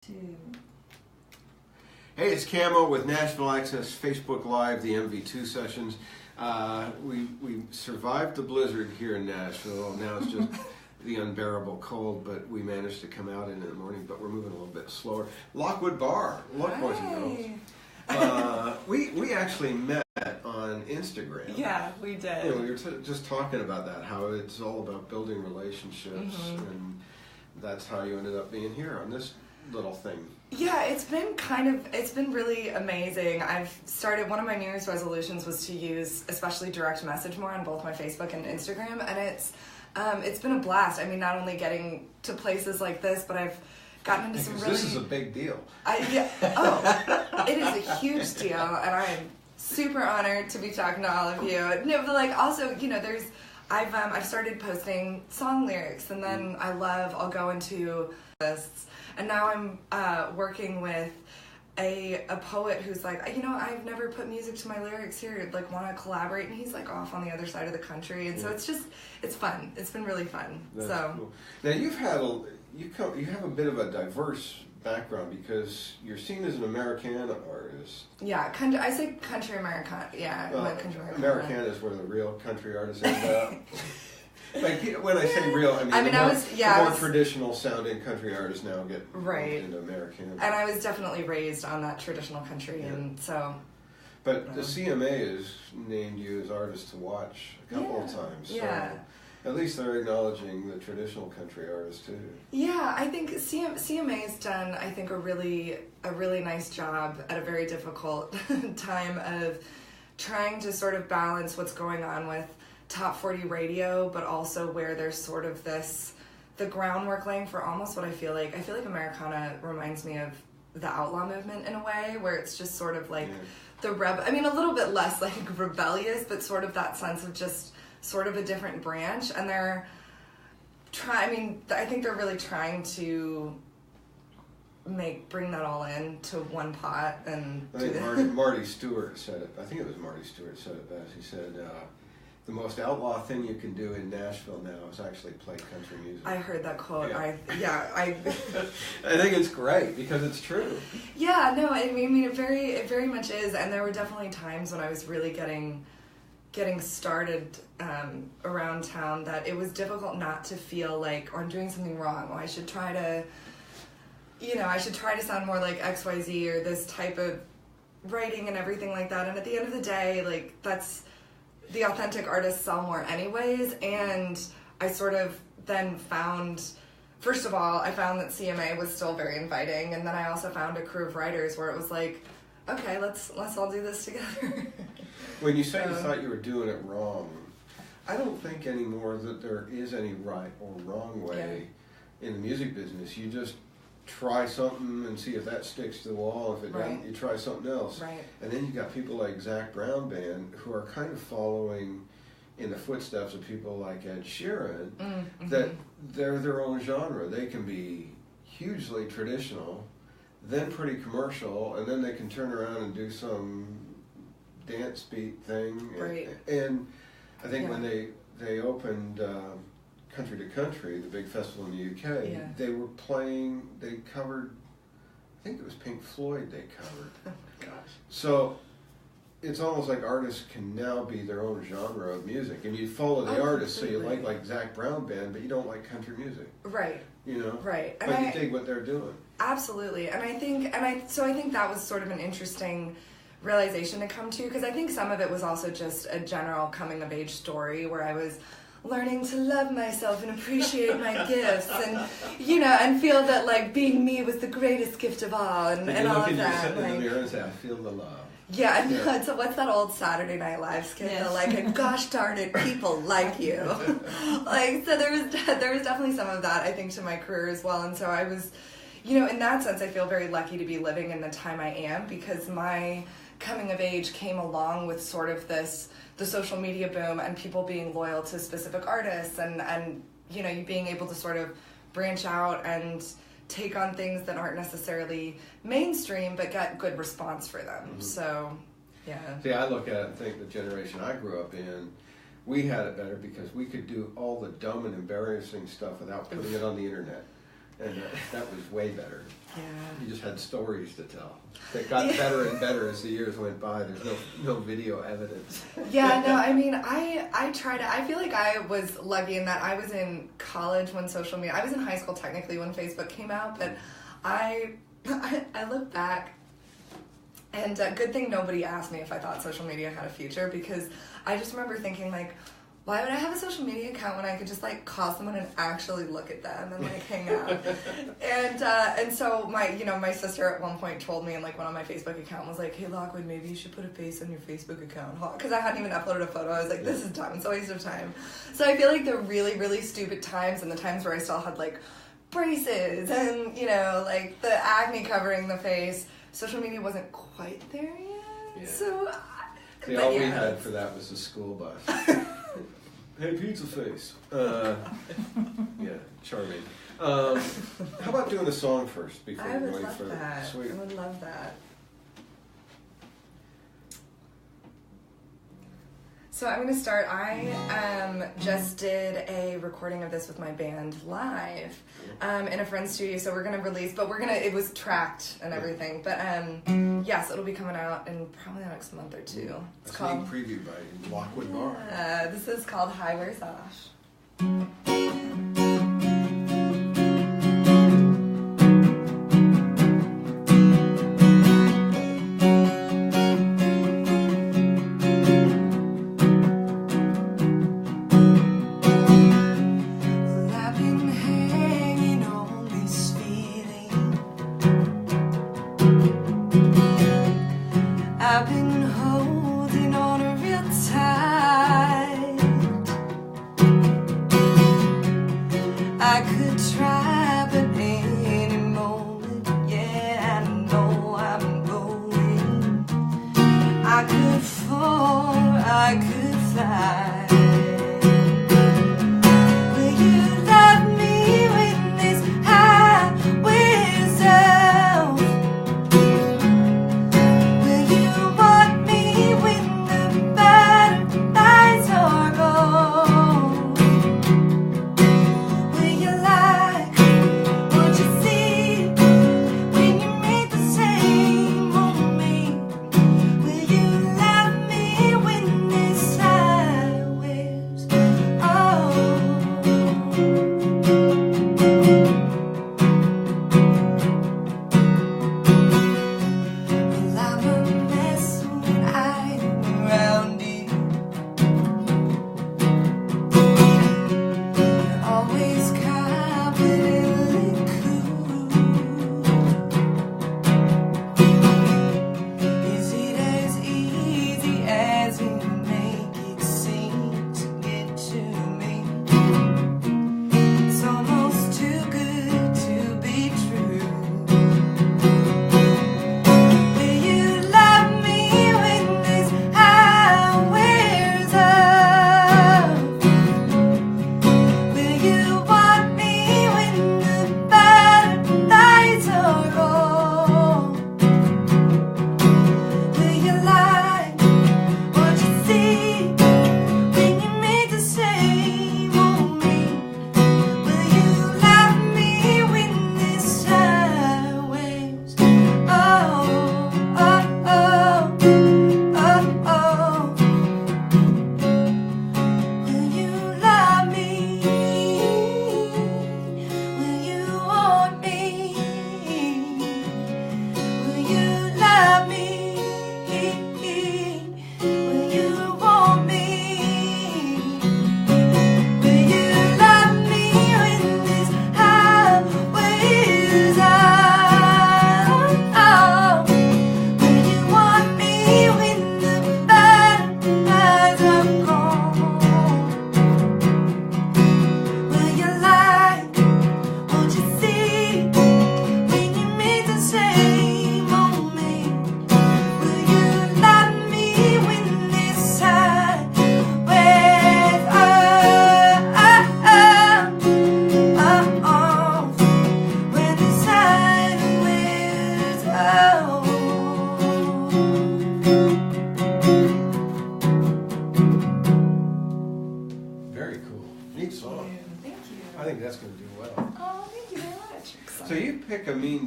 Two. Hey, it's Camo with Nashville Access Facebook Live, the MV2 Sessions. We survived the blizzard here in Nashville. Now it's just the unbearable cold, but we managed to come out in the morning, but we're moving a little bit slower. Lockwood Barr, look, boys and girls. We actually met on Instagram. Yeah, we did. You know, we were just talking about that, how it's all about building relationships, and that's how you ended up being here on this little thing. Yeah, it's been really amazing. I've started, one of my New Year's resolutions was to use especially direct message more on both my Facebook and Instagram, and it's been a blast. I mean, not only getting to places like this, but I've gotten into some really... This is a big deal. It is a huge deal, and I am super honored to be talking to all of you. No, but like also, you know, I've started posting song lyrics, and then I'll go into lists, and now I'm working with a poet who's like, you know, I've never put music to my lyrics here, like want to collaborate, and he's like off on the other side of the country, and so it's fun. It's been really fun. That's so cool. Now you have a bit of a diverse background because you're seen as an Americana artist. Yeah, I say country Americana. Yeah, country Americana. Americana is where the real country artists end up. Like when I say real, I mean the more traditional sounding country artists now get into Americana. And I was definitely raised on that traditional country, and so. But the CMA has named you as artist to watch a couple of times. So at least they're acknowledging the traditional country artists too. Yeah, I think CMA's done, I think, a really nice job at a very difficult time of trying to sort of balance what's going on with top 40 radio, but also where there's sort of the groundwork laying for almost what I feel like Americana reminds me of the outlaw movement in a way, where it's just sort of like a little bit less like rebellious, but sort of that sense of just sort of a different branch, and I think they're really trying to bring that all into one pot. And I think Marty Stewart said it. I think it was Marty Stewart said it best. He said, the most outlaw thing you can do in Nashville now is actually play country music. I heard that quote. Yeah. I think it's great because it's true. Yeah, no, I mean it very much is, and there were definitely times when I was really getting started around town that it was difficult not to feel like, I'm doing something wrong, or I should try to sound more like XYZ or this type of writing and everything like that. And at the end of the day, like, that's the authentic artists sell more anyways. And I sort of then found, first of all, I found that CMA was still very inviting, and then I also found a crew of writers where it was like, okay, let's all do this together. When you say you thought you were doing it wrong, I don't think anymore that there is any right or wrong way in the music business. You just try something and see if that sticks to the wall. If it doesn't, you try something else. Right. And then you got people like Zach Brown Band who are kind of following in the footsteps of people like Ed Sheeran, that they're their own genre. They can be hugely traditional, then pretty commercial, and then they can turn around and do some dance beat thing. Right. And I think when they opened Country to Country, the big festival in the UK, they covered, I think it was Pink Floyd they covered. Oh my gosh. So it's almost like artists can now be their own genre of music, and you follow the artist, completely. So you like Zach Brown Band, but you don't like country music. Right. You know? Right. But you dig what they're doing. Absolutely. And I think that was sort of an interesting realization to come to, because I think some of it was also just a general coming of age story where I was learning to love myself and appreciate my gifts, and and feel that like being me was the greatest gift of all, and all of that. You look at yourself in the mirror and say, I feel the love. Yeah. So what's that old Saturday Night Live skit? Yes. Like, and gosh darn it, people like you. Like, so there was definitely some of that, I think, to my career as well. And so I was, in that sense, I feel very lucky to be living in the time I am, because my coming of age came along with sort of the social media boom and people being loyal to specific artists, and you being able to sort of branch out and take on things that aren't necessarily mainstream but get good response for them. So see, I look at it and think the generation I grew up in, we had it better because we could do all the dumb and embarrassing stuff without putting it on the internet. And that was way better. Yeah. had stories to tell. That got better and better as the years went by. There's no video evidence. Yeah, no, I mean, I try to, I feel like I was lucky in that I was in college when social media, I was in high school technically when Facebook came out, but I look back, and good thing nobody asked me if I thought social media had a future, because I just remember thinking, like, why would I have a social media account when I could just, like, call someone and actually look at them and, like, hang out? And so my sister at one point told me, and, like, went on my Facebook account and was like, hey, Lockwood, maybe you should put a face on your Facebook account. Because I hadn't even uploaded a photo. I was like, this is dumb. It's a waste of time. So I feel like the really, really stupid times and the times where I still had, like, braces and, like, the acne covering the face, social media wasn't quite there yet. Yeah. So, all we had for that was a school bus. Hey, pizza face. Yeah, charming. How about doing a song first before I we would wait love for that. Sweet. I would love that. So I'm going to start. I just did a recording of this with my band live in a friend's studio. So we're going to release, but it was tracked and everything. But yes, it'll be coming out in probably the next month or two. It's called Sneak preview by Lockwood Barr. This is called Highway Sash.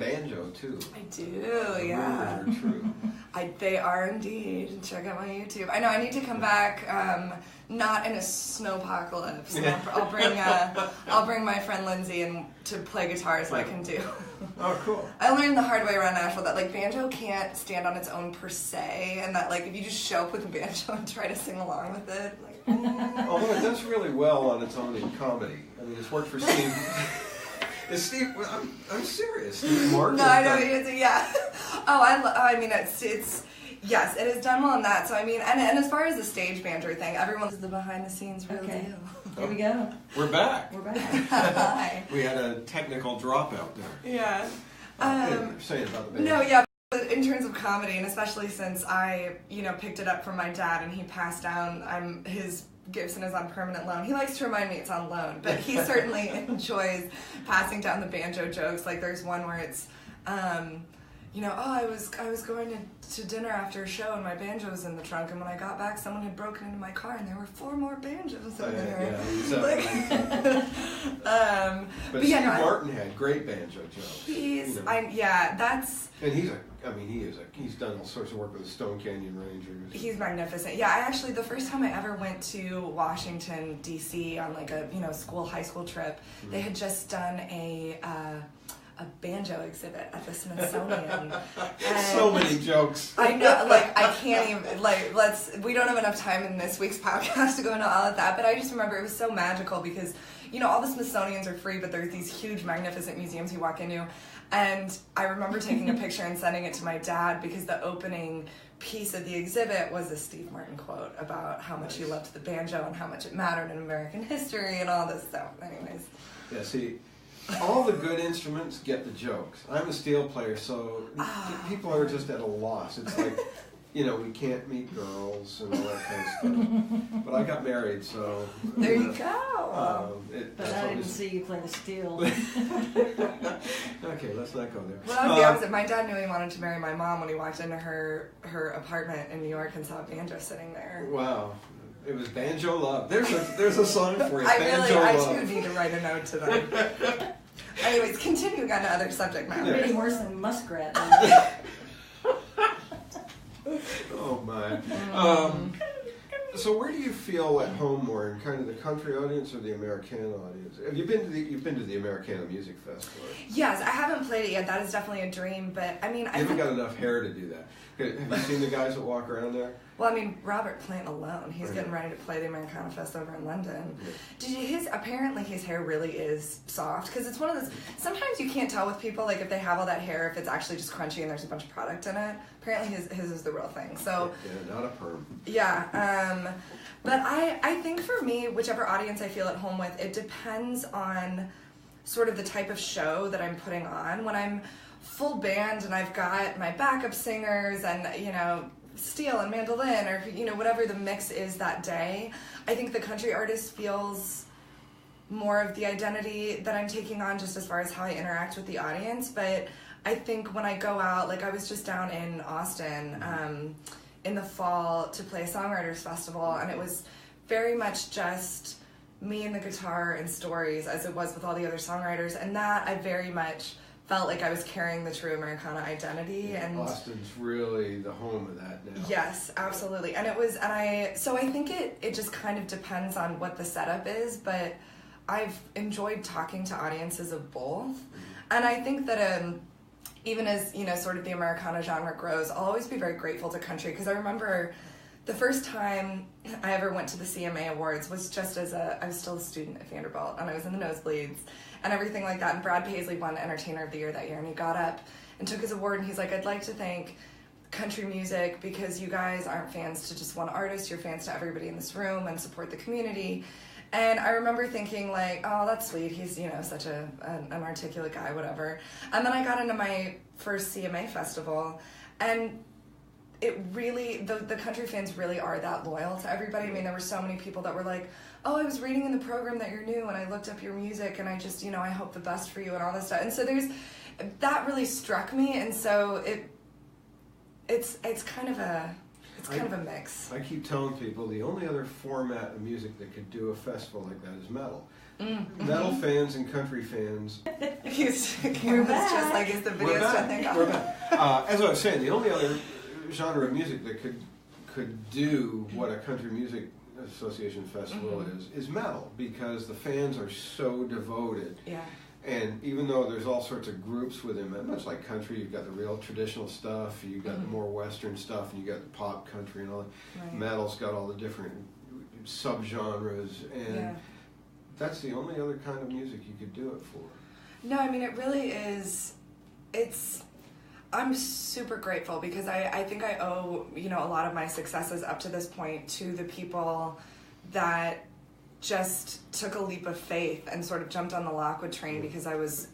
banjo too. I do, yeah. Rumors are true. They are indeed. Check out my YouTube. I know I need to come back, not in a snowpocalypse. Yeah. I'll bring my friend Lindsay in to play guitar so I can do. Oh, cool. I learned the hard way around Nashville that like banjo can't stand on its own per se, and that like if you just show up with a banjo and try to sing along with it, like. Although it does really well on its own in comedy. I mean, it's worked for Steve. Is Steve? I'm serious. Steve Martin. No, I know. Yeah. Oh, I mean, it's yes, it has done well in that. So I mean, and as far as the stage banjo thing, everyone's the behind the scenes real deal. Here we go. We're back. Hi. We had a technical dropout there. Yeah. Saying about the band. No, yeah. But in terms of comedy, and especially since I, picked it up from my dad and he passed down, his Gibson is on permanent loan. He likes to remind me it's on loan, but he certainly enjoys passing down the banjo jokes. Like there's one where it's, I was going to dinner after a show and my banjo was in the trunk, and when I got back, someone had broken into my car and there were 4 more banjos in there. Yeah, but Steve Martin had great banjo jokes. And he's done all sorts of work with the Stone Canyon Rangers. He's magnificent. Yeah, the first time I ever went to Washington, D.C. on like a high school trip, they had just done a banjo exhibit at the Smithsonian. So many jokes. I know, I can't even, we don't have enough time in this week's podcast to go into all of that, but I just remember it was so magical because, all the Smithsonians are free, but there's these huge, magnificent museums you walk into, and I remember taking a picture and sending it to my dad because the opening piece of the exhibit was a Steve Martin quote about how much he loved the banjo and how much it mattered in American history and all this stuff. Anyways. Yeah, see, all the good instruments get the jokes. I'm a steel player, so people are just at a loss. It's like, we can't meet girls and all that kind of stuff. But I got married, so... There you go. But I didn't see you play the steel. Okay, let's not go there. Well, that was the opposite. My dad knew he wanted to marry my mom when he walked into her apartment in New York and saw a banjo sitting there. Wow. It was Banjo Love. There's a song for you. I too need to write a note to them. Anyways, continuing on to other subject matter. You're getting worse than muskrat. Oh my. So where do you feel at home more, in kind of the country audience or the Americana audience? Have you you've been to the Americana Music Festival? Yes, I haven't played it yet. That is definitely a dream, but I mean, you haven't got enough hair to do that. Have you seen the guys that walk around there? Well, I mean, Robert Plant alone, he's getting ready to play the Americana Fest over in London. Yeah. Apparently his hair really is soft, because it's one of those, sometimes you can't tell with people, like if they have all that hair, if it's actually just crunchy and there's a bunch of product in it. Apparently his is the real thing. So yeah, not a perm. Yeah, but I think for me, whichever audience I feel at home with, it depends on sort of the type of show that I'm putting on. When I'm full band and I've got my backup singers and, steel and mandolin or, whatever the mix is that day, I think the country artist feels more of the identity that I'm taking on just as far as how I interact with the audience. But I think when I go out, like I was just down in Austin in the fall to play a songwriters festival, and it was very much just me and the guitar and stories as it was with all the other songwriters, and that I very much felt like I was carrying the true Americana identity. And Austin's really the home of that now. Yes, absolutely. And so I think it just kind of depends on what the setup is, but I've enjoyed talking to audiences of both. And I think that even as, sort of the Americana genre grows, I'll always be very grateful to country, because I remember the first time I ever went to the CMA Awards was just I was still a student at Vanderbilt, and I was in the nosebleeds and everything like that, and Brad Paisley won Entertainer of the Year that year, and he got up and took his award, and he's like, I'd like to thank country music, because you guys aren't fans to just one artist, you're fans to everybody in this room and support the community. And I remember thinking like, oh, that's sweet, he's, such an articulate guy, whatever. And then I got into my first CMA festival, and it really, the country fans really are that loyal to everybody. I mean, there were so many people that were like, oh, I was reading in the program that you're new, and I looked up your music, and I just, I hope the best for you and all this stuff. And so that really struck me, and so it's kind of a It's kind of a mix. I keep telling people the only other format of music that could do a festival like that is metal. Metal fans and country fans. We're back. Just like is the video stuff thing. We're back. As I was saying, the only other genre of music that could do what a country music association festival is metal, because the fans are so devoted. Yeah. And even though there's all sorts of groups within it, much like country, you've got the real traditional stuff, you've got the more Western stuff, and you've got the pop country and all that. Right. Metal's got all the different subgenres, and that's the only other kind of music you could do it for. No, I mean, it really is, I'm super grateful because I think I owe, a lot of my successes up to this point to the people that just took a leap of faith and sort of jumped on the Lockwood train because I was,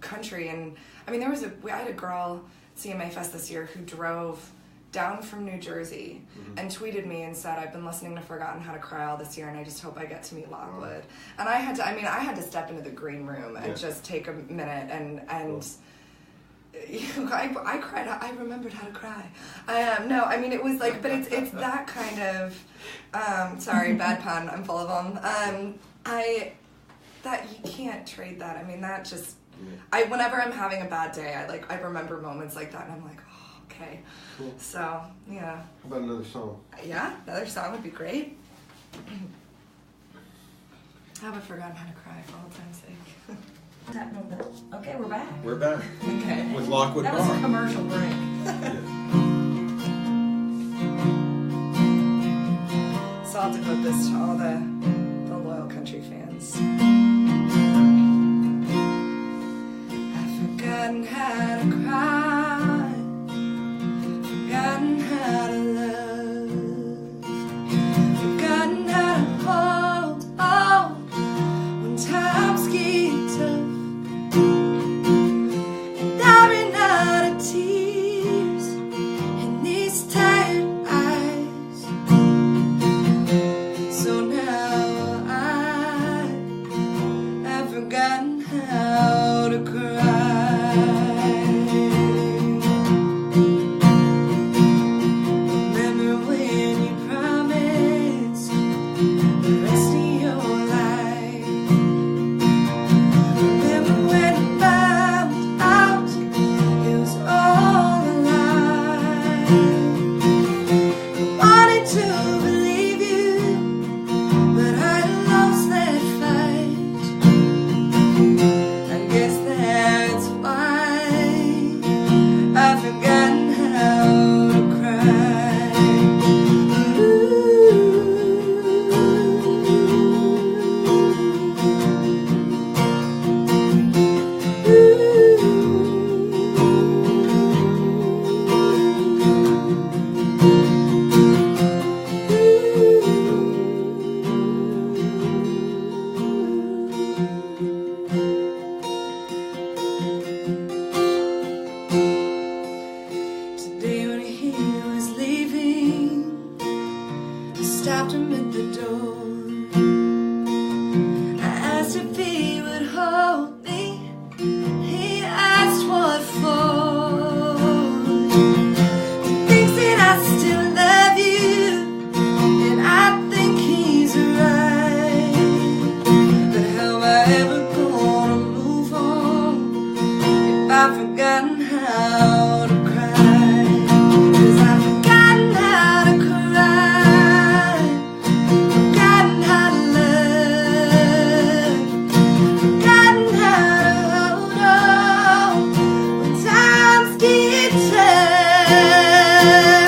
country. And I mean, I had a girl at CMA Fest this year who drove down from New Jersey and tweeted me and said, I've been listening to Forgotten How to Cry all this year and I just hope I get to meet Lockwood. And I had to step into the green room and just take a minute and I cried. I remembered how to cry. It was like, but it's that kind of. Sorry, bad pun. I'm full of them. That you can't trade that. I mean, that just. Whenever I'm having a bad day, I remember moments like that, and I'm like, oh, okay. Cool. So yeah. How about another song? Yeah, another song would be great. I haven't forgotten how to cry for all time's sake. Okay, we're back. We're back. Okay. With Lockwood Barr. That was a commercial break. So I'll devote this to all the loyal country fans. I've forgotten how to cry, forgotten how to love, forgotten how to hold when times get tough. And I ran out of tears in these tired eyes. So now I've forgotten how to cry. Remember when you promised the rest of your life? Remember when I found out it was all a lie? I wanted to believe you, but I lost that fight. I guess that's why I've forgotten how to cry. Today when he was leaving, I stopped him at the door. I asked if he would hold me. He asked what for. He thinks that I still love you, and I think he's right. But how am I ever gonna move on if I've forgotten how to cry? 'Cause I've forgotten how to cry, forgotten how to love, forgotten how to hold on when times get tough.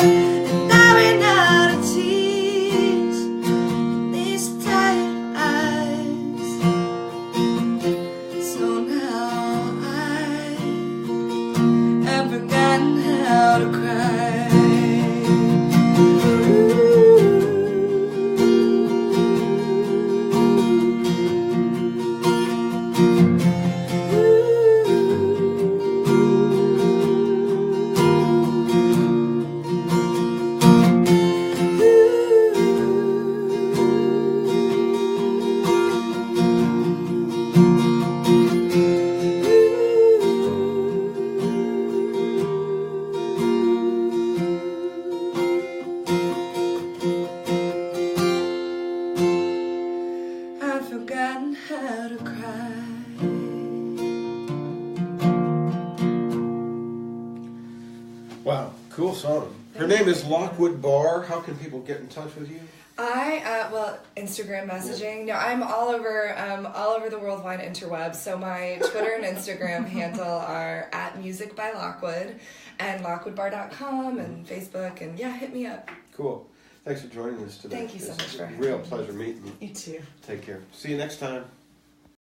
And I ran out of tears in these tired eyes. So now I've forgotten how to cry. Wow, cool song. Her name is Lockwood Barr. How can people get in touch with you? Instagram messaging. No, I'm all over the worldwide interwebs. So my Twitter and Instagram handle are @musicbylockwood and lockwoodbar.com and Facebook, and yeah, hit me up. Cool. Thanks for joining us today. Thank you so much for having me. Real me. pleasure meeting you. You too. Take care. See you next time.